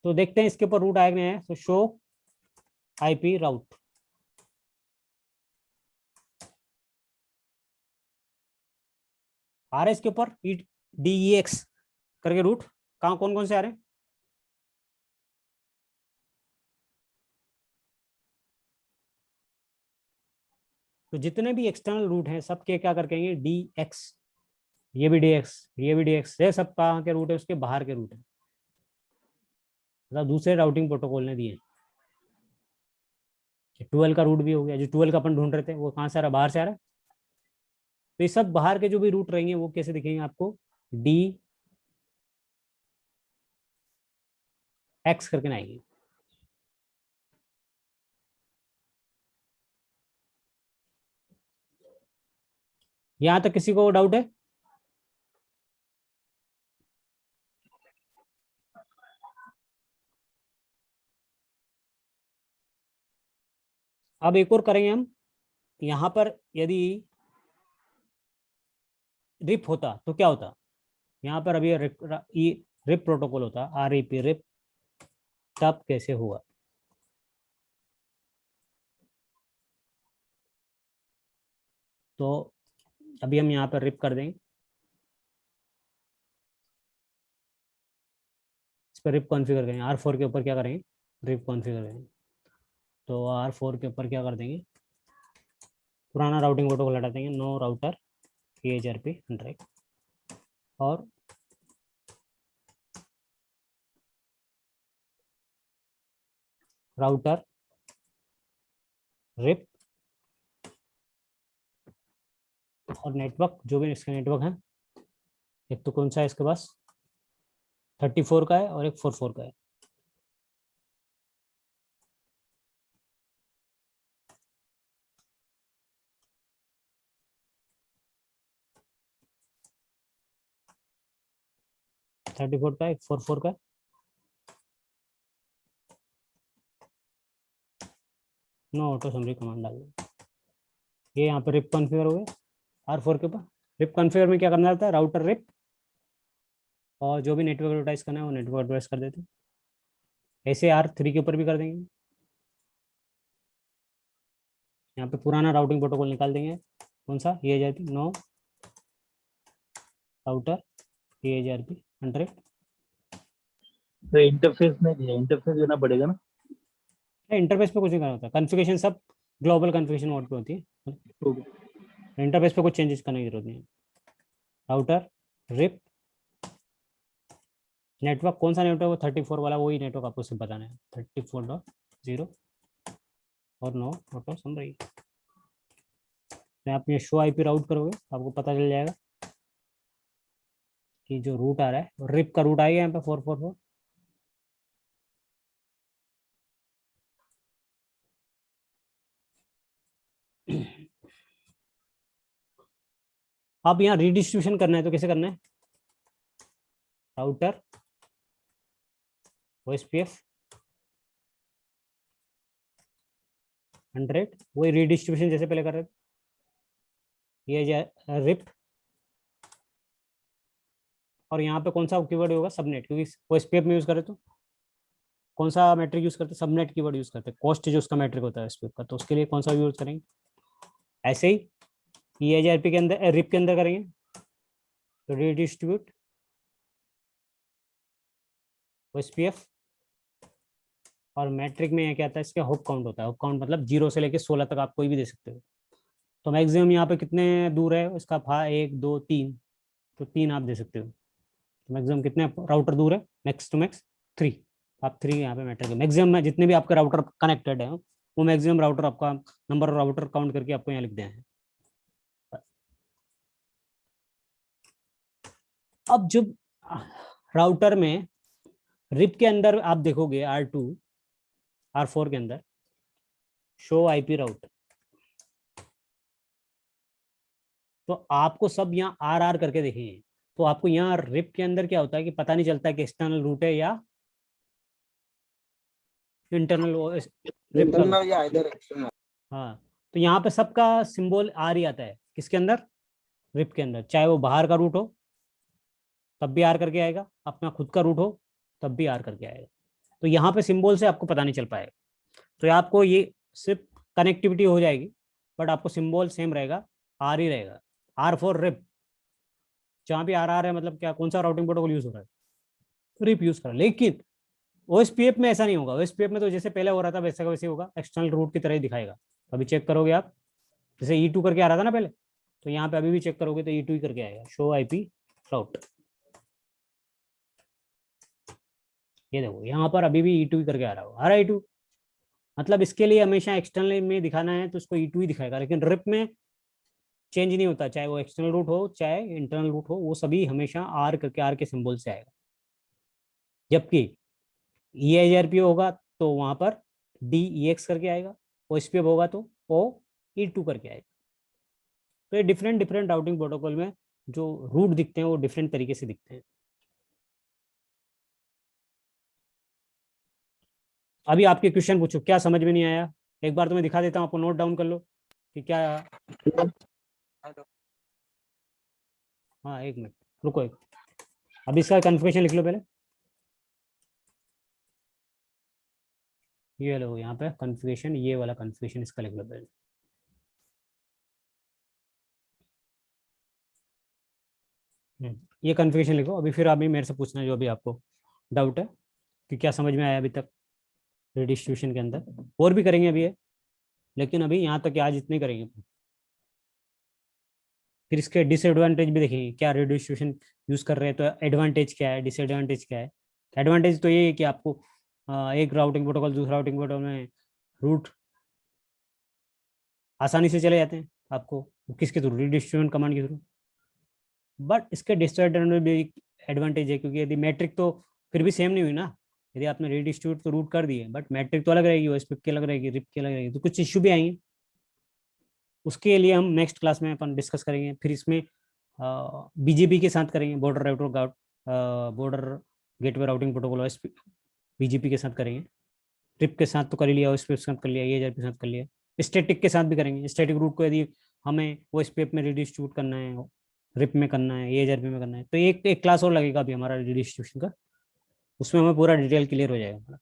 तो देखते हैं इसके ऊपर रूट आएगा नहीं है। तो शो आईपी राउट, आ रहे इसके ऊपर DEX करके रूट, कहाँ कौन कौन से आ रहे हैं? तो जितने भी एक्सटर्नल रूट हैं सबके क्या करके DX, ये भी DX, ये भी DX, ये सब कहाँ के रूट है? उसके बाहर के रूट है, मतलब दूसरे राउटिंग प्रोटोकॉल ने दिए। 12 का रूट भी हो गया, जो 12 का अपन ढूंढ रहे थे वो कहाँ से आ रहा है? बाहर से आ रहा है। तो ये सब बाहर के जो भी रूट रहेंगे वो कैसे दिखेंगे आपको? DX करके ना आएंगे। यहां तक किसी को डाउट है? अब एक और करेंगे हम। यहाँ पर यदि रिप होता तो क्या होता? यहाँ पर अभी रिप प्रोटोकॉल होता, REP रिप, तब कैसे हुआ? तो अभी हम यहाँ पर रिप कर देंगे, इस पर रिप कॉन्फ़िगर करेंगे। R4 के ऊपर क्या करेंगे? रिप कॉन्फ़िगर करेंगे। तो R4 के ऊपर क्या कर देंगे? पुराना राउटिंग प्रोटोकॉल हटा देंगे, नो राउटर PHRP 100, और राउटर रिप, और नेटवर्क जो भी इसका नेटवर्क है, एक तो कौन सा है इसके पास? 34 का है और एक 44 का है। थर्टी फोर का, एक 44 का। नो ऑटो समरी कमांड डाल दो। ये यहाँ पर रिप कॉन्फ़िगर हो गया R4 के ऊपर। रिप कॉन्फ़िगर में क्या करना रहता है? राउटर रिप, और जो भी नेटवर्क एडवर्टाइज करना है वो नेटवर्क एडवर्टाइज कर देते हैं। ऐसे R3 के ऊपर भी कर देंगे। यहाँ पे पुराना राउटिंग प्रोटोकॉल निकाल देंगे, कौन सा? EHRP no router EHRP 100। तो इंटरफेस नहीं दिया, इंटरफेस देना पड़ेगा ना? इंटरफेस पे कुछ नहीं करना होता, कॉन्फ़िगरेशन सब ग्लोबल कॉन्फ़िगरेशन मोड पे होती है। इंटरफेस पे कुछ चेंजेस करने की जरूरत नहीं है। राउटर रिप, नेटवर्क कौन सा नेटवर्क? वो 34 वाला, वही नेटवर्क आपको सिर्फ बताना है, 34.0, और नो ऑटो समरी। आप ये शो IP राउट करोगे तो आपको पता चल जाएगा कि जो रूट आ रहा है, रिप का रूट आएगा यहाँ पे 444। अब यहाँ रीडिस्ट्रीब्यूशन करना है तो कैसे करना है? राउटर OSPF 100, वही रीडिस्ट्रीब्यूशन जैसे पहले कर रहे थे। ये रिप, और यहाँ पे कौन सा कीवर्ड होगा? सबनेट, क्योंकि OSPF में यूज करे तो कौन सा मैट्रिक यूज करते हैं? सबनेट कीवर्ड यूज करते हैं। कॉस्ट जो उसका मैट्रिक होता है OSPF का, तो उसके लिए कौन सा यूज करेंगे? ऐसे ही EHRP के अंदर, रिप के अंदर करेंगे तो रीडिस्ट्रीब्यूट OSPF, और मैट्रिक में क्या आता है? इसका हॉप काउंट होता है। हॉप काउंट मतलब 0 से लेकर 16 तक आप कोई भी दे सकते हो। तो मैक्सिमम यहाँ पे कितने दूर है इसका? 1 2 3, तो 3 आप दे सकते हो। तो मैक्सिमम कितने राउटर दूर है? Max two max 3। आप 3 यहाँ पे मैट्रिक है। मैक्सिमम में जितने भी आपके राउटर कनेक्टेड है वो मैक्सिमम राउटर आपका नंबर राउटर काउंट करके आपको यहाँ लिख दिया है। अब जब राउटर में रिप के अंदर आप देखोगे R4 के अंदर शो IP राउट, तो आपको सब यहाँ RR करके देखेंगे। तो आपको यहाँ रिप के अंदर क्या होता है कि पता नहीं चलता है कि एक्सटर्नल रूट है या इंटरनल रिप का रूट। या इधर एक्सटर्नल। हाँ, तो यहाँ पे सबका सिंबल R ही आता है। किसके अंदर? रिप के अंदर। चाहे वो बाहर का रूट हो तब भी R करके आएगा, अपना खुद का रूट हो तब भी R करके आएगा। तो यहाँ पे सिंबल से आपको पता नहीं चल पाएगा। तो आपको ये सिर्फ कनेक्टिविटी हो जाएगी, बट आपको सिंबल सेम रहेगा, आर ही रहेगा, आर फॉर रिप। जहाँ भी आर है मतलब क्या, कौन सा राउटिंग प्रोटोकॉल यूज हो रहा है, रिप यूज कर रहा है। लेकिन ओएसपीएफ में ऐसा नहीं होगा। ओएसपीएफ में तो जैसे पहले हो रहा था वैसे का वैसे होगा, एक्सटर्नल रूट की तरह ही दिखाएगा। अभी चेक करोगे आप, जैसे E2 करके आ रहा था ना पहले, तो यहाँ पे अभी भी चेक करोगे तो E2 ही करके आएगा, शो आईपी राउट। ये देखो यहाँ पर अभी भी E2 ही करके आ रहा हो, आ रहा है E2। मतलब इसके लिए हमेशा एक्सटर्नल में दिखाना है तो इसको E2 ही दिखाएगा, लेकिन रिप में चेंज नहीं होता, चाहे वो एक्सटर्नल रूट हो चाहे इंटरनल रूट हो, वो सभी हमेशा आर करके, आर के सिंबल से आएगा। जबकि EIGRP होगा तो वहां पर DEX करके आएगा, OSPF होगा तो OE2 करके आएगा। तो ये डिफरेंट डिफरेंट राउटिंग प्रोटोकॉल में जो रूट दिखते हैं वो डिफरेंट तरीके से दिखते हैं। अभी आपके क्वेश्चन पूछो, क्या समझ में नहीं आया, एक बार तो मैं दिखा देता हूँ, आपको नोट डाउन कर लो कि क्या। हाँ एक मिनट रुको, एक अभी इसका कन्फिगरेशन लिख लो पहले। ये लो यहाँ पे कन्फिगरेशन, ये वाला कन्फिगरेशन इसका लिख लो पहले। ये कन्फिगरेशन लिखो अभी, फिर अभी मेरे से पूछना जो अभी आपको डाउट है कि क्या समझ में आया अभी तक रिडिस्ट्रीब्यूशन के अंदर। और भी करेंगे अभी ये, लेकिन अभी यहाँ तक आज इतने करेंगे। फिर इसके डिसएडवांटेज भी देखेंगे, क्या रिडिस्ट्रीब्यूशन यूज कर रहे हैं तो एडवांटेज क्या है, डिसएडवांटेज क्या है। एडवांटेज तो ये है कि आपको एक राउटिंग प्रोटोकॉल दूसरा राउटिंग प्रोटोकॉल में रूट आसानी से चले जाते हैं आपको, किसके थ्रू, रिडिस्ट्रीब्यूशन कमांड के थ्रू। बट इसके डिसएडवांटेज भी एडवांटेज है, क्योंकि यदि मैट्रिक तो फिर भी सेम नहीं हुई ना। यदि आपने रिडिस्ट्रीब्यूट तो रूट कर दिए, बट मैट्रिक तो अलग रहेगी, ओएसपीएफ की अलग रहेगी, रिप की अलग रहेगी, तो कुछ इश्यू भी आएंगे। उसके लिए हम नेक्स्ट क्लास में अपन डिस्कस करेंगे। फिर इसमें बीजेपी के साथ करेंगे, border router border gateway routing protocol, BJP के साथ करेंगे। ट्रिप के साथ तो कर लिया, ओएसपीएफ के साथ कर लिया, EIGRP के साथ कर लिया। स्टैटिक के साथ भी करेंगे, स्टैटिक रूट को यदि हमें ओएसपीएफ में रिडिस्ट्रीब्यूट करना है, रिप में करना है, EIGRP में करना है, तो एक एक क्लास और लगेगा अभी हमारा रिडिस्ट्रीब्यूशन का, उसमें हमें पूरा डिटेल क्लियर हो जाएगा।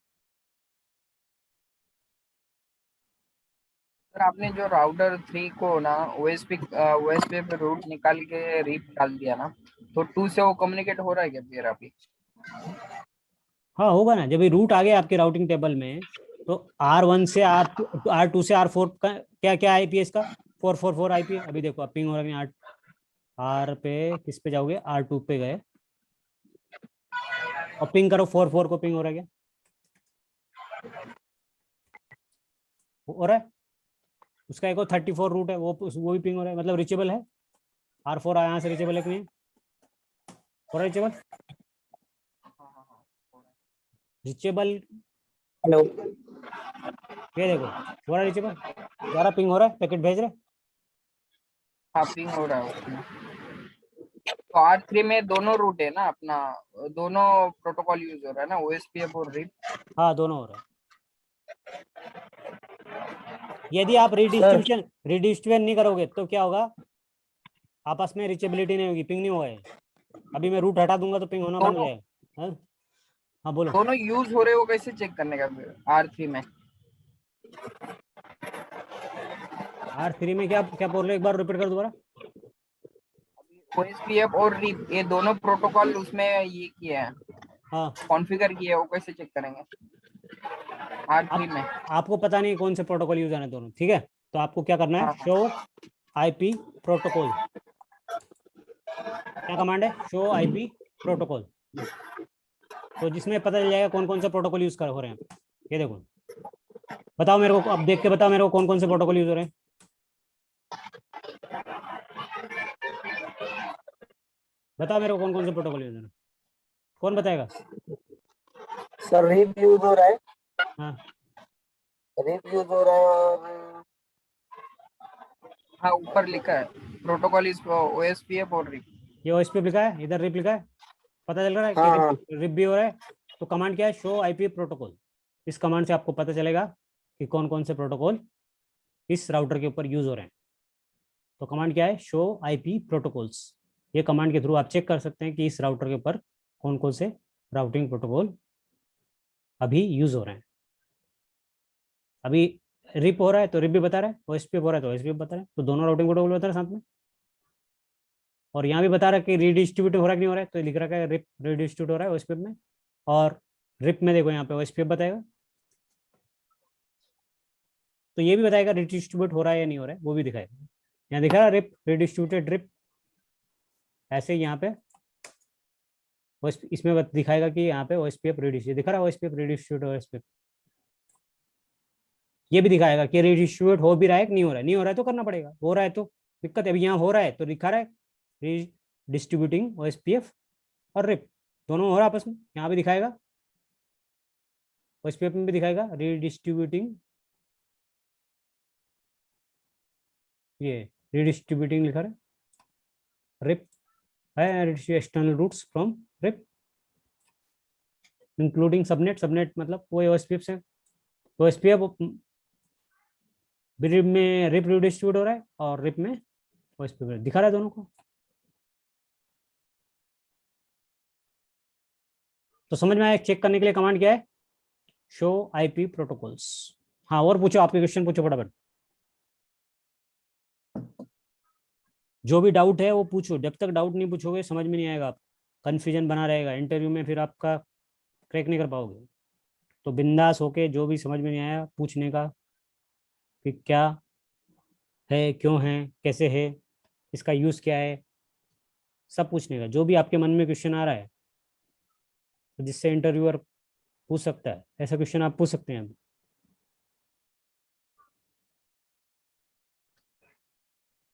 सर आपने जो राउटर 3 को ना ओएसपी पे रूट निकाल के रीप डाल दिया ना, तो 2 से वो कम्युनिकेट हो रहा है क्या फिर अभी? हाँ होगा ना, जब ये रूट आ गया आपके राउटिंग टेबल में, तो R1 से R2 से R4 का क्या क्या आईपी है इसका, 444 आईपी है। अभी देखो आप पिंग हो रहा है, आर पे किस पे जाओगे, R2 पे गए और पिंग करो, 44 को पिंग हो रहा है, क्या हो रहा है। उसका एक और 34 रूट है, वो भी पिंग हो रहा है, मतलब रिचेबल है। R4 यहाँ से रिचेबल है कि नहीं, हो रहा है रिचेबल, रिचेबल। हेलो, ये देखो हो रहा है रिचेबल, द्वारा पिंग हो रहा है, पैकेट भेज रहे। हाँ पिंग हो रहा है उसमें। तो R3 में दोनों रूट है ना अपना, दोनों प्रोटोकॉल यूज हो रहा है ना, ओएसपीएफ और रिप। हाँ दोनों हो रहा है। यदि आप सर रिडिस्ट्रीब्यूशन नहीं करोगे तो क्या होगा, आपस में रिचेबिलिटी नहीं होगी, पिंग नहीं होगा ये। अभी मैं रूट हटा दूंगा तो पिंग होना बंद हो दोनों जाएगा। हाँ हाँ बोलो। दोनों यूज हो रहे हो, कैसे चेक करने का फिर R3 में? R3 में क्या क्या बोल रहे हो, एक बार रिपीट कर दोबारा। ओएसपीएफ और रिप ये दोनों प्रोटोकॉल उसमें ये किए हैं, हाँ कॉन्फ़िगर किए हैं, वो कैसे चेक करेंगे R3 आप में? आपको पता नहीं कौन से प्रोटोकॉल यूज आने दोनों, ठीक है। तो आपको क्या करना है, हाँ हाँ। Show IP protocol. क्या कमांड है, शो आईपी प्रोटोकॉल। तो जिसमें पता चल जाएगा कौन कौन से प्रोटोकॉल यूज कर हो रहे हैं। ये देखो, बताओ मेरे को, अब देख के बताओ मेरे को कौन कौन से प्रोटोकॉल यूज हो रहे हैं। बताओ मेरे को कौन कौन से प्रोटोकॉल यूज हो रहे हैं, कौन बताएगा। सर रिप यूज हो रहा है, हाँ रिप यूज हो रहा है और हाँ ऊपर लिखा है प्रोटोकॉल इज ओएसपीएफ और रिप। ये ओएसपी लिखा है, इधर रिप लिखा है, पता चल रहा है कि हाँ हाँ रिप भी हो रहा है। तो कमांड क्या है, शो आईपी प्रोटोकॉल। इस कमांड से आपको पता चलेगा कि कौन कौन से प्रोटोकॉल इस राउटर के ऊपर यूज हो रहे हैं। तो कमांड क्या है, शो आईपी प्रोटोकॉल्स। ये कमांड के थ्रू आप चेक कर सकते हैं कि इस राउटर के ऊपर कौन कौन से राउटिंग प्रोटोकॉल अभी यूज हो रहे हैं। अभी रिप हो रहा है तो रिप भी बता रहा है, ओएसपीएफ हो रहा है तो ओएसपीएफ बता रहा है, तो दोनों राउटिंग प्रोटोकॉल बता रहा है साथ में। और यहाँ भी बता रहा है कि रीडिस्ट्रीब्यूट हो रहा है कि नहीं हो रहा है, तो लिख रखा है रिप रीडिस्ट्रीब्यूट हो रहा है ओएसपीएफ में, और रिप में देखो यहाँ पे ओएसपीएफ बताएगा, तो ये भी बताएगा रिडिस्ट्रीब्यूट हो रहा है या नहीं हो रहा है, वो भी दिखाएगा। यहाँ दिखा रहा रिप रिडिस्ट्रीब्यूटेड रिप, ऐसे ही यहाँ पे इसमें दिखाएगा कि यहाँ पे ओएसपीएफ रिडिस्ट्रीब्यूट दिखा रहा है, ओएसपीएफ रिडिस्ट्रीब्यूट ओएसपीएफ। ये भी दिखाएगा कि रिडिस्ट्रीब्यूट हो भी रहा है कि नहीं हो रहा है, नहीं हो रहा है तो करना पड़ेगा, हो रहा है तो दिक्कत है। अभी यहाँ हो रहा है तो दिखा रहा है डिस्ट्रीब्यूटिंग ओएसपीएफ और रिप दोनों हो रहा है आपस में, यहाँ भी दिखाएगा, ओएसपीएफ में भी दिखाएगा रिडिस्ट्रीब्यूटिंग, ये रिडिस्ट्रीब्यूटिंग लिखा रहा है, रिप है external routes from RIP including subnet, subnet मतलब वो ओएसपीएफ से, ओएसपीएफ रिप में रिप रिडिस्ट्रीब्यूट हो रहा है और रिप में ओएसपीएफ दिखा रहा है दोनों को। तो समझ में आया, चेक करने के लिए कमांड क्या है, शो आईपी प्रोटोकॉल्स। हाँ और पूछो, आपके क्वेश्चन पूछो फटाफट, जो भी डाउट है वो पूछो, जब तक डाउट नहीं पूछोगे समझ में नहीं आएगा, आप कंफ्यूजन बना रहेगा इंटरव्यू में, फिर आपका क्रैक नहीं कर पाओगे। तो बिंदास होके जो भी समझ में नहीं आया पूछने का, कि क्या है, क्यों है, कैसे है, इसका यूज़ क्या है, सब पूछने का, जो भी आपके मन में क्वेश्चन आ रहा है तो जिससे इंटरव्यूअर पूछ सकता है, ऐसा क्वेश्चन आप पूछ सकते हैं।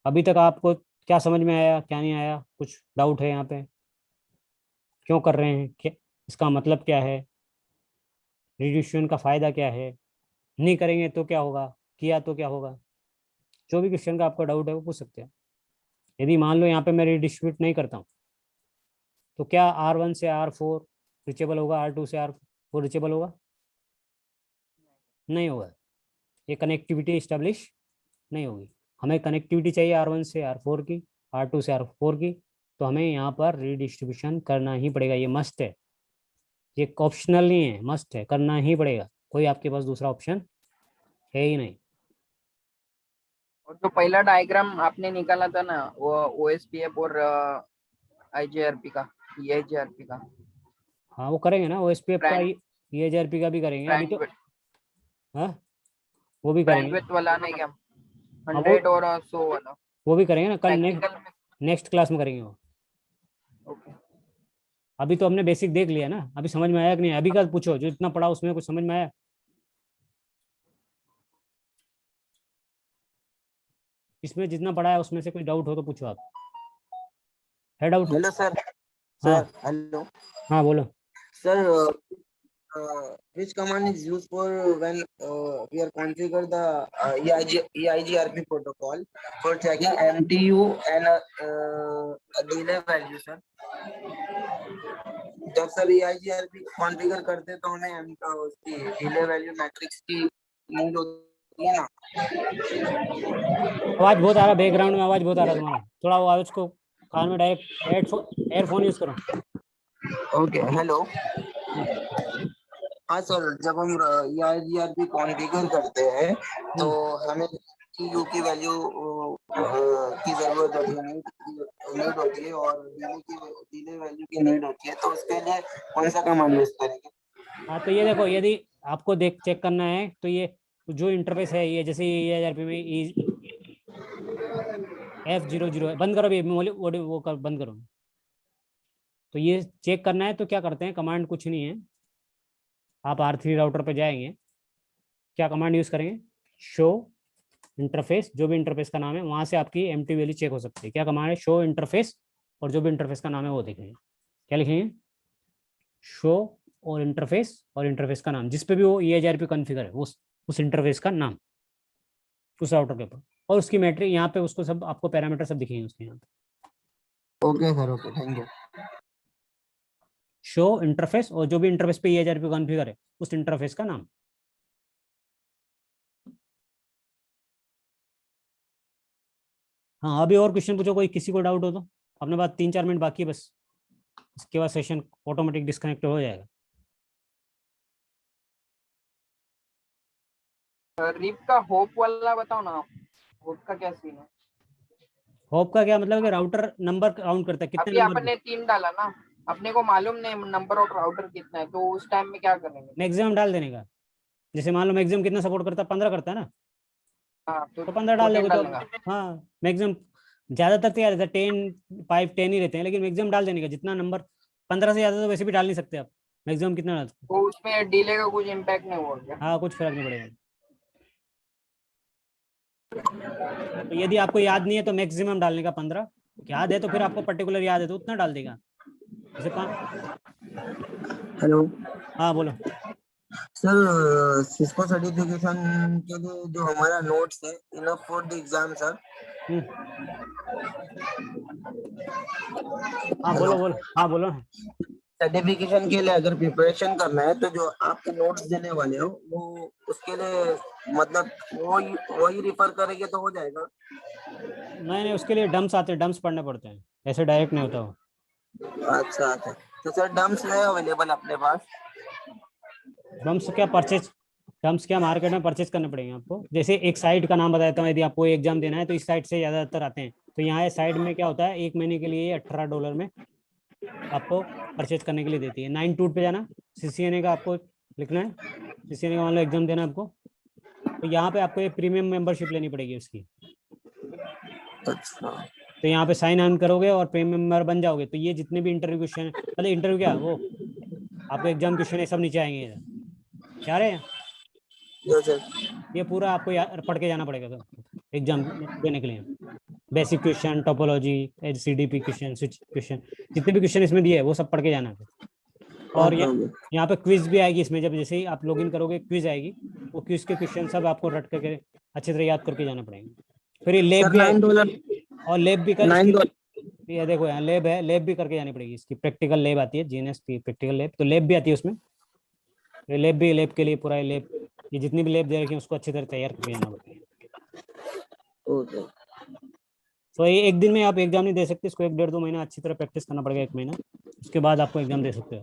अभी तक आपको क्या समझ में आया, क्या नहीं आया, कुछ डाउट है यहाँ पे, क्यों कर रहे हैं, क्या इसका मतलब क्या है, रिड्यूशन का फ़ायदा क्या है, नहीं करेंगे तो क्या होगा, किया तो क्या होगा, जो भी क्वेश्चन का आपका डाउट है वो पूछ सकते हैं। यदि मान लो यहाँ पे मैं रिडिस्ट्रीब्यूट नहीं करता हूँ तो क्या R1 से R4 रिचेबल होगा, R2 से R4 रिचेबल होगा, नहीं होगा, ये कनेक्टिविटी इस्टेब्लिश नहीं होगी। हमें कनेक्टिविटी चाहिए R1 से R4 की, R2 से R4 की, तो हमें यहाँ पर रिडिस्ट्रीब्यूशन करना ही पड़ेगा, ये मस्ट है, ये ऑप्शनल नहीं है, मस्ट है, करना ही पड़ेगा, कोई आपके पास दूसरा ऑप्शन है ही नहीं। और जो पहला डायग्राम आपने निकाला था ना, वो ओएसपीएफ और आईजीआरपी का, ईआईजीआरपी का, हाँ वो करेंगे ना, ओएसपीएफ का, ब्रांड ये जेआरपी का भी करेंगे अभी तो। ब्रांडविड्थ हाँ वो भी करेंगे, ब्रांडविड्थ वाला नहीं क्या, हाँ वो 100 और 100 वाला वो भी करेंगे ना, कल प्रैक्टिकल में। नेक्स्ट क्लास में करेंगे वो। ओके, अभी तो हमने बेसिक देख लिया ना, अभी समझ में आया कि नहीं, अभी का पूछो, जो इतना पढ़ा उसमें कुछ समझ में आया, इसमें जितना पढ़ा है उसमें से कोई डाउट हो तो पूछो आप, है डाउट? Hello sir. हाँ सर हेलो हाँ बोलो। Sir, which command is used for when we are configure the EIGRP protocol for checking MTU and delay value sir? जब सर EIGRP कॉन्फ़िगर करते तो हमें उसकी डिले वैल्यू मैट्रिक्स की need होती है ना। आवाज बहुत आ रहा, बैकग्राउंड में आवाज बहुत आ रहा तुम्हारा, थोड़ा वो आवाज को कान में डायरेक्ट एयरफोन यूज करो। Okay hello. हाँ सर, जब हम EIGRP कॉन्फ़िगर करते हैं तो हमें यू की वैल्यू की जरूरत होती है, नीड होती है, और डिले वैल्यू की नीड होती है, तो उसके लिए कौन सा कमांड यूज करेंगे? हाँ तो ये देखो, यदि आपको चेक करना है तो ये जो इंटरफेस है, ये जैसे EIGRP में F00 है, बंद करो अभी वो कर, बंद करो। तो ये चेक करना है तो क्या करते हैं, कमांड कुछ नहीं है, आप R3 राउटर पे जाएंगे, क्या कमांड यूज करेंगे, शो इंटरफेस, जो भी इंटरफेस का नाम है वहां से आपकी एमटी वैल्यू चेक हो सकती है। क्या कमांड है, शो इंटरफेस, और जो भी इंटरफेस का नाम है वो देखेंगे, क्या लिखेंगे, शो और इंटरफेस का नाम, जिस पे भी वो EIGRP कॉन्फ़िगर है उस इंटरफेस का नाम उस राउटर के ऊपर, और उसकी मैट्रिक यहाँ पे, उसको सब आपको पैरामीटर सब दिखेंगे उसके यहाँ पे। Okay sir, okay, thank you. Show interface, और जो भी इंटरफेस पे EIGRP कॉन्फ़िगर है उस इंटरफेस का नाम। हाँ अभी और क्वेश्चन पूछो, कोई किसी को डाउट हो तो, अपने पास 3-4 मिनट बाकी है बस, इसके बाद सेशन ऑटोमेटिक डिस्कनेक्ट हो जाएगा। रिप का होप वाला बताओ ना, होप का क्या सीन है? होप का क्या मतलब कि राउटर नंबर काउंट करता है, कितने अभी नंबर आपने 3 डाला ना, अपने को मालूम नहीं नंबर ऑफ राउटर कितना है, तो उस टाइम में क्या करेंगे? मैक्सिमम डाल देने का। जैसे मान लो मैक्सिमम कितना सपोर्ट करता है, 15 करता है ना, हाँ तो 15 डाल 14 दोगे तो। डालने का। हाँ मैक्सिमम, ज्यादातर तो यार 10 ही रहते हैं, लेकिन मैक्सिमम डाल देने का जितना नंबर। 15 से ज्यादा तो वैसे भी डाल नहीं सकते आप, मैक्सिमम कितना डाल सकते तो उसमें डिले का कुछ इम्पैक्ट नहीं हुआ क्या? हो? हाँ कुछ फर्क नहीं पड़ेगा। तो यदि आपको याद नहीं है तो मैक्सिमम डालने का 15, याद है तो फिर आपको पर्टिकुलर याद है तो उतना डाल देगा। जैसे हेलो हाँ बोलो। सर, सिस्को सर्टिफिकेशन के लिए जो हमारा नोट्स है enough for the exam sir. Hmm, हाँ हेलो, बोलो बोलो, हाँ बोलो ना। सर्टिफिकेशन के लिए अगर प्रिपरेशन करना है तो जो आपके नोट्स देने वाले हो वो उसके लिए मतलब वही वही रिफर करेंगे तो हो जाएगा। नहीं नहीं, उसके लिए डम्स आते हैं, डम्स पढ़ने पड़ते हैं, ऐसे डायरेक्ट नहीं होता वो। अच्छा अच्छा, तो सर डम्स है अवेलेबल अपने पास? डम्स क्या परचेज, डम्स क्या मार्केट में परचेज करने पड़ेंगे आपको। जैसे एक साइट का नाम बताता हूँ, यदि आपको एग्जाम देना है तो इस साइट से ज़्यादातर आते हैं। तो यहाँ साइट में क्या होता है, 1 महीने के लिए $18 में आपको परचेज करने के लिए देती है। 9 टूट पे जाना, CCNA का आपको लिखना है, CCNA का मान लो एग्जाम देना है आपको, तो यहाँ पे आपको एक प्रीमियम मेंबरशिप लेनी पड़ेगी उसकी। अच्छा तो यहाँ पे साइन ऑन करोगे और प्रीमियम मेंबर बन जाओगे, तो ये जितने भी इंटरव्यू क्वेश्चन, मतलब इंटरव्यू क्या वो आपको एग्जाम क्वेश्चन है, सब नीचे आएंगे इधर। क्या रहे हैं, जो सर। ये पूरा आपको पढ़ के जाना पड़ेगा एग्जाम देने के लिए। Basic question, topology, CDP question, switch question, जितने भी क्वेश्चन इसमें दिए है वो सब पढ़ के जाना है। और ओके ओके। यहाँ पे क्विज भी आएगी इसमें, जब जैसे ही आप लॉगिन करोगे क्विज आएगी, वो क्विज के क्वेश्चन सब आपको रट करके अच्छी तरह याद करके जाना पड़ेगा। फिर ये लैब सर भी है, $9 और लैब भी कर इसकी, $9। ये देखो यहाँ लैब है, लैब भी करके जानी पड़ेगी इसकी। प्रैक्टिकल लैब आती है, GNS की प्रैक्टिकल लैब, तो लैब भी आती है उसमें। ये लैब भी, लैब के लिए पूरा लैब, ये जितनी भी लैब दे रखी है उसको अच्छी तरह तैयार करके जाना पड़ेगा। ओके तो ये एक दिन में आप एग्जाम नहीं दे सकते, इसको 1 डेढ़ 2 महीना अच्छी तरह प्रैक्टिस करना पड़ेगा, 1 महीना, उसके बाद आपको एग्जाम दे सकते हो।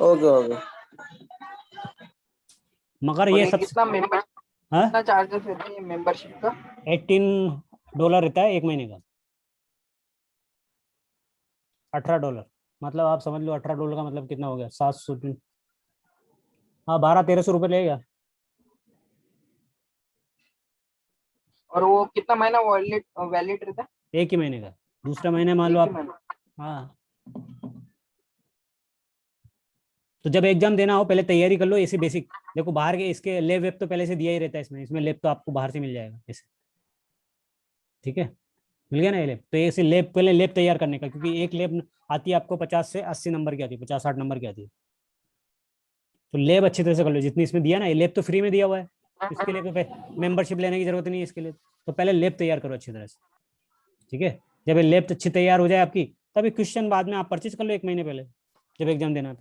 Okay okay. मगर और ये ये सब, कितना मेंबर, हाँ, कितना चार्जेस रहते हैं मेंबरशिप का? $18 रहता है 1 महीने का। $18, मतलब आप समझ लो $18 का मतलब कितना हो गया, 700, हाँ 1200-1300 रुपये लगेगा। और वो कितना महीना वैलिड वैलिड रहता है? 1 ही महीने का, दूसरा महीने मान लो एक ही आप, महीना। हाँ। तो जब एग्जाम देना हो पहले तैयारी कर लो, ऐसे बेसिक। देखो बाहर के इसके लेब वेब तो पहले से दिया ही रहता है इसमें, इसमें लेब तो आपको बाहर से मिल जाएगा ऐसे, ठीक है, मिल गया ना ये लेब। तो ऐसे लेब, पहले लेब तैयार करने का, क्योंकि एक लेब आती है आपको 50 से 80 नंबर की आती है, 50-60 नंबर की आती है। तो लेब अच्छी तरह से कर लो, जितनी इसमें दिया ना, ये लेब तो फ्री में दिया हुआ है, इसके लिए तो मेंबरशिप लेने की जरूरत नहीं है इसके लिए। तो पहले लेब तैयार करो अच्छी तरह से, ठीक है। जब ये लेब अच्छी तैयार हो जाए आपकी, तभी क्वेश्चन बाद में आप परचेज कर लो 1 महीने पहले, जब एग्जाम देना है।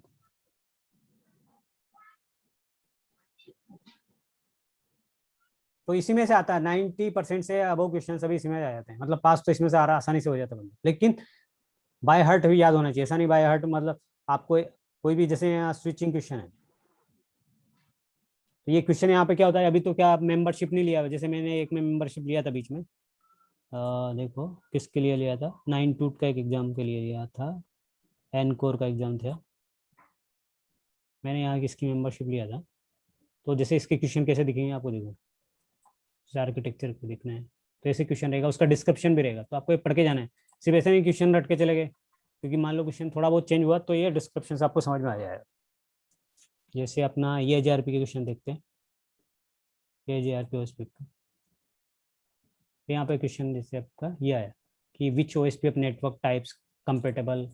तो इसी में से आता है 90% से अबव क्वेश्चन सभी इसी में आ जाते हैं, मतलब पास तो इसमें से आ रहा, आसानी से हो जाता है बंदा। लेकिन बाय हार्ट भी याद होना चाहिए, ऐसा नहीं बाय हार्ट मतलब आपको कोई भी, जैसे यहाँ स्विचिंग क्वेश्चन है, तो ये क्वेश्चन यहाँ पे क्या होता है, अभी तो क्या आप मेंबरशिप नहीं लिया हुआ, जैसे मैंने एक में मेंबरशिप लिया था बीच में, देखो किसके लिए लिया था, 9 टूट का एक एग्जाम के लिए लिया था, एनकोर का एग्जाम था, मैंने यहाँ किसकी मेंबरशिप लिया था। तो जैसे इसके क्वेश्चन कैसे दिखेंगे आपको, देखो आर्किटेक्चर को देखना है तो ऐसे क्वेश्चन रहेगा, उसका डिस्क्रिप्शन भी रहेगा, तो आपको ये पढ़ के जाना है, सिर्फ ऐसे नहीं क्वेश्चन रट के चले गए, क्योंकि मान लो क्वेश्चन थोड़ा बहुत चेंज हुआ तो ये डिस्क्रिप्शन से आपको समझ में आ जाएगा। जैसे अपना ये JRP के क्वेश्चन देखते हैं, ये JRP OSPF का, यहाँ पे क्वेश्चन जैसे आपका ये आया कि विच OSPF नेटवर्क टाइप्स कंपेटेबल